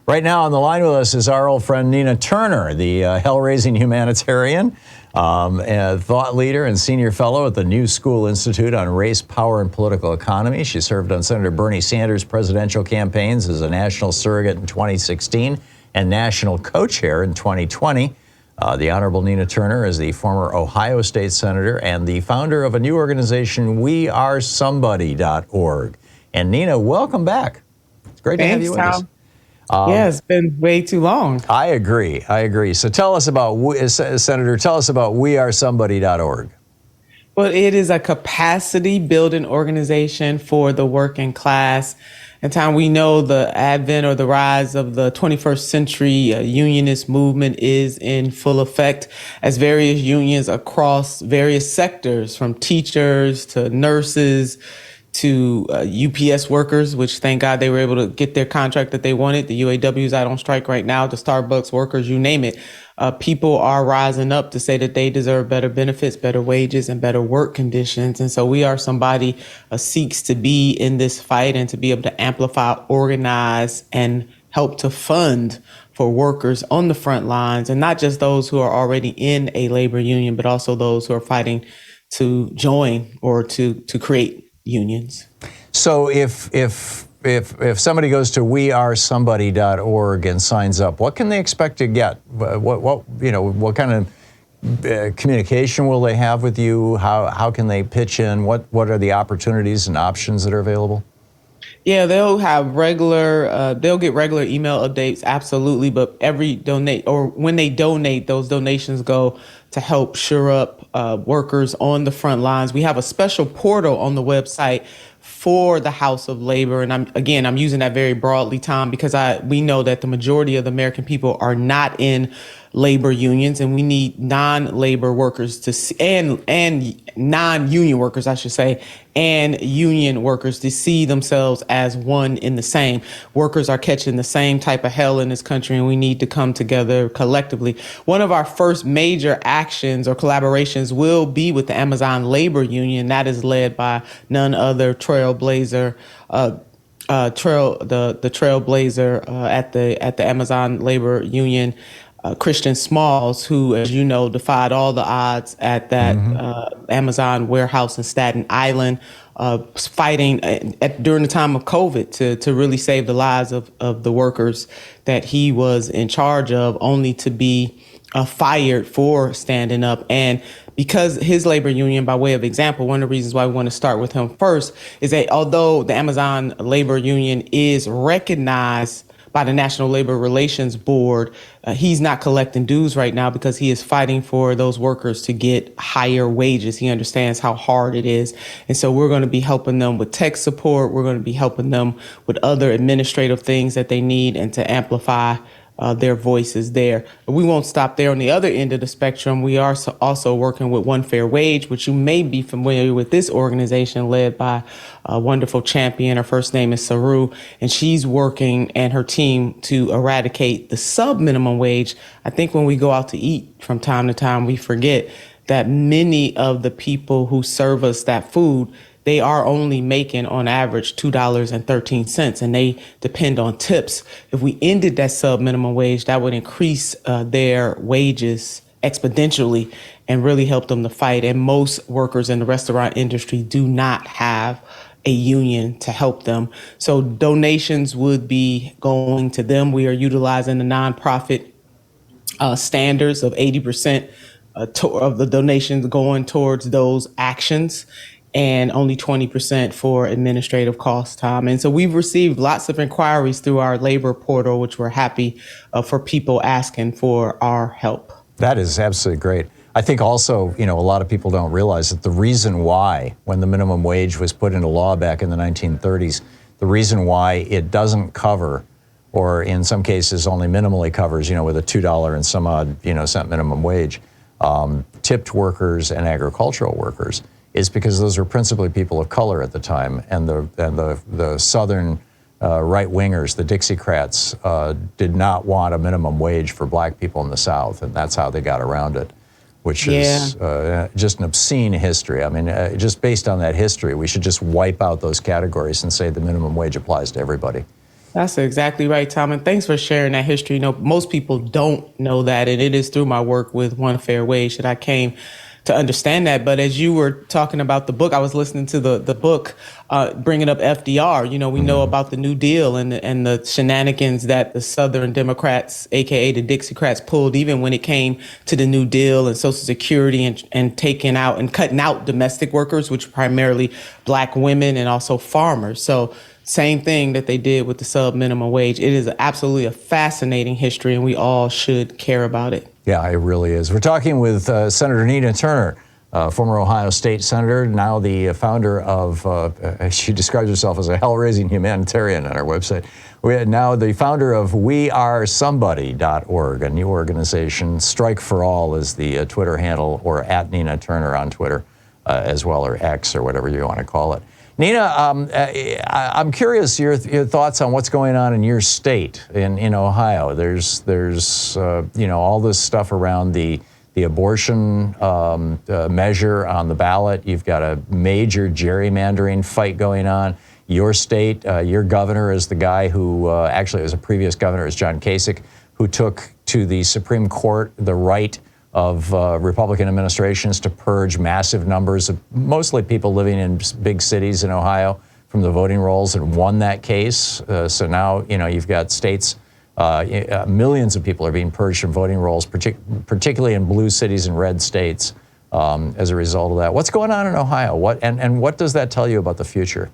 Right now on the line with us is our old friend Nina Turner, the hell-raising humanitarian, and thought leader and senior fellow at the New School Institute on Race, Power, and Political Economy. She served on Senator Bernie Sanders' presidential campaigns as a national surrogate in 2016 and national co-chair in 2020. The Honorable Nina Turner is the former Ohio State Senator and the founder of a new organization, wearesomebody.org. And Nina, welcome back. It's great to have you with us. Yeah, it's been way too long. I agree. So tell us about, Senator, tell us about wearesomebody.org. Well, it is a capacity building organization for the working class. And Tom, we know the advent or the rise of the 21st century unionist movement is in full effect as various unions across various sectors, from teachers to nurses to UPS workers, which thank God they were able to get their contract that they wanted. The UAW's out on strike right now, the Starbucks workers, you name it. People are rising up to say that they deserve better benefits, better wages, and better work conditions. And so We Are Somebody seeks to be in this fight and to be able to amplify, organize, and help to fund for workers on the front lines, and not just those who are already in a labor union, but also those who are fighting to join or to create unions. So if somebody goes to wearesomebody.org and signs up, what can they expect to get? What kind of communication will they have with you? How can they pitch in? What are the opportunities and options that are available? Yeah, they'll get regular email updates, absolutely. But when they donate, those donations go to help shore up workers on the front lines. We have a special portal on the website for the House of Labor. And I'm using that very broadly, Tom, because we know that the majority of the American people are not in labor unions, and we need non-labor workers and non-union workers, I should say, and union workers to see themselves as one in the same. Workers are catching the same type of hell in this country, and we need to come together collectively. One of our first major actions or collaborations will be with the Amazon Labor Union. That is led by none other trailblazer, the trailblazer at the Amazon Labor Union, Christian Smalls, who, as you know, defied all the odds at that Amazon warehouse in Staten Island, fighting during the time of COVID to really save the lives of the workers that he was in charge of, only to be fired for standing up. And because his labor union, by way of example, one of the reasons why we want to start with him first is that although the Amazon Labor Union is recognized by the National Labor Relations Board, he's not collecting dues right now because he is fighting for those workers to get higher wages. He understands how hard it is. And so we're going to be helping them with tech support. We're going to be helping them with other administrative things that they need and to amplify their voices there. But we won't stop there. On the other end of the spectrum, we are also working with One Fair Wage, which you may be familiar with. This organization led by a wonderful champion. Her first name is Saru, and she's working and her team to eradicate the sub-minimum wage. I think when we go out to eat from time to time, we forget that many of the people who serve us that food, they are only making on average $2.13, and they depend on tips. If we ended that sub-minimum wage, that would increase their wages exponentially and really help them to fight. And most workers in the restaurant industry do not have a union to help them. So donations would be going to them. We are utilizing the nonprofit standards of 80% of the donations going towards those actions, and only 20% for administrative costs, Tom. And so we've received lots of inquiries through our labor portal, which we're happy for people asking for our help. That is absolutely great. I think also, a lot of people don't realize that the reason why, when the minimum wage was put into law back in the 1930s, the reason why it doesn't cover, or in some cases only minimally covers, with a $2 and some odd, cent minimum wage, tipped workers and agricultural workers, is because those were principally people of color at the time, and the Southern right-wingers, the Dixiecrats, did not want a minimum wage for black people in the South, and that's how they got around it, which is just an obscene history. I mean, just based on that history, we should just wipe out those categories and say the minimum wage applies to everybody. That's exactly right, Tom. And thanks for sharing that history. Most people don't know that. And it is through my work with One Fair Wage that I came to understand that. But as you were talking about the book, I was listening to the book, bringing up FDR. We know about the New Deal and the shenanigans that the Southern Democrats, AKA the Dixiecrats, pulled even when it came to the New Deal and Social Security and taking out and cutting out domestic workers, which are primarily Black women and also farmers. So same thing that they did with the sub minimum wage. It is absolutely a fascinating history, and we all should care about it. Yeah, it really is. We're talking with Senator Nina Turner, former Ohio State Senator, now the founder of, she describes herself as a hell-raising humanitarian on our website. We're now the founder of wearesomebody.org, a new organization. Strike for All is the Twitter handle, or at Nina Turner on Twitter as well, or X, or whatever you want to call it. Nina, I'm curious your thoughts on what's going on in your state, in Ohio. There's all this stuff around the abortion measure on the ballot. You've got a major gerrymandering fight going on. Your state, your governor is the guy who actually was a previous governor, is John Kasich, who took to the Supreme Court the right of Republican administrations to purge massive numbers of mostly people living in big cities in Ohio from the voting rolls, and won that case. So now, you've got states, millions of people are being purged from voting rolls, particularly in blue cities and red states as a result of that. What's going on in Ohio? What does that tell you about the future?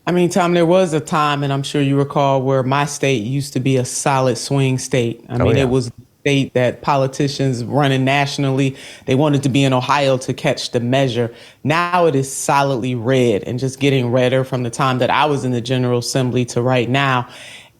I mean, Tom, there was a time, and I'm sure you recall, where my state used to be a solid swing state. It was state that politicians running nationally, they wanted to be in Ohio to catch the measure. Now it is solidly red, and just getting redder from the time that I was in the General Assembly to right now.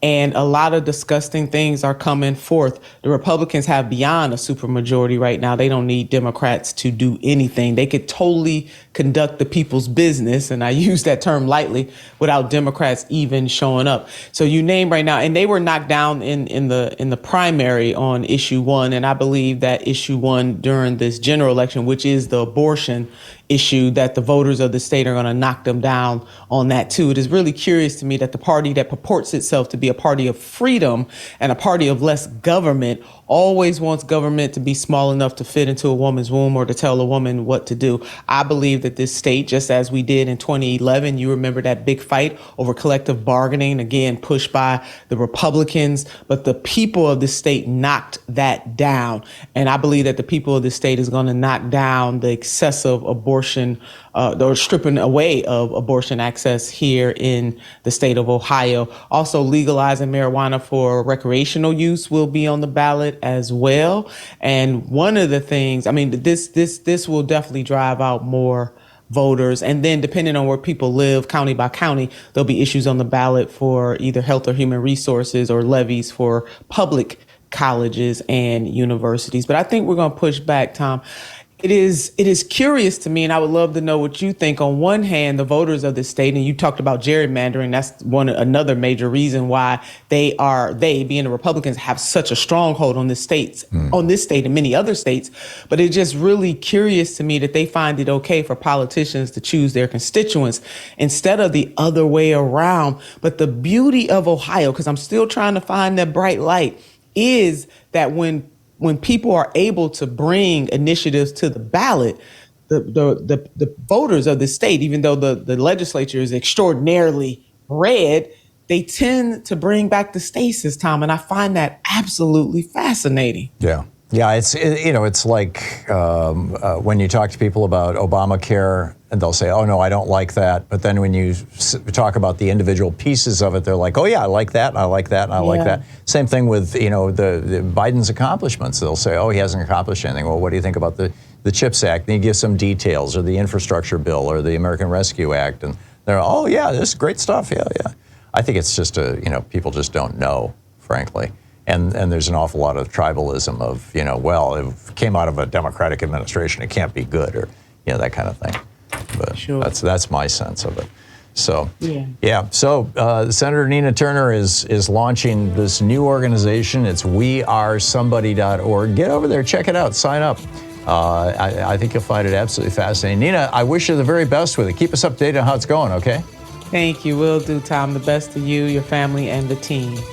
And a lot of disgusting things are coming forth. The Republicans have beyond a supermajority right now. They don't need Democrats to do anything. They could totally conduct the people's business, and I use that term lightly, without Democrats even showing up. So you name right now, and they were knocked down in the primary on issue 1, and I believe that issue 1 during this general election, which is the abortion issue, that the voters of the state are going to knock them down on that too. It is really curious to me that the party that purports itself to be a party of freedom and a party of less government always wants government to be small enough to fit into a woman's womb or to tell a woman what to do. I believe that this state, just as we did in 2011, you remember that big fight over collective bargaining, again, pushed by the Republicans, but the people of the state knocked that down. And I believe that the people of the state is going to knock down the excessive abortion, or stripping away of abortion access here in the state of Ohio. Also, legalizing marijuana for recreational use will be on the ballot as well. And one of the things, this will definitely drive out more voters. And then depending on where people live, county by county, there'll be issues on the ballot for either health or human resources or levies for public colleges and universities. But I think we're going to push back, Tom. It is curious to me, and I would love to know what you think. On one hand, the voters of the state, and you talked about gerrymandering, that's another major reason why they being the Republicans have such a stronghold on this state and many other states. But it's just really curious to me that they find it okay for politicians to choose their constituents instead of the other way around. But the beauty of Ohio, because I'm still trying to find that bright light, is that when people are able to bring initiatives to the ballot, the voters of the state, even though the legislature is extraordinarily red, they tend to bring back the stasis, Tom, and I find that absolutely fascinating. Yeah. Yeah, it's like when you talk to people about Obamacare, and they'll say, oh, no, I don't like that. But then when you talk about the individual pieces of it, they're like, oh, yeah, I like that, and I like that, and I like that. Same thing with, the Biden's accomplishments. They'll say, oh, he hasn't accomplished anything. Well, what do you think about the CHIPS Act? And you give some details, or the infrastructure bill, or the American Rescue Act. And they're, oh, yeah, this is great stuff. Yeah, yeah. I think it's just, people just don't know, frankly. And there's an awful lot of tribalism of, well, it came out of a Democratic administration, it can't be good, or, that kind of thing. But sure. That's my sense of it. So, yeah. So Senator Nina Turner is launching this new organization. It's wearesomebody.org. Get over there, check it out, sign up. I think you'll find it absolutely fascinating. Nina, I wish you the very best with it. Keep us updated on how it's going, okay? Thank you. Will do, Tom. The best to you, your family, and the team.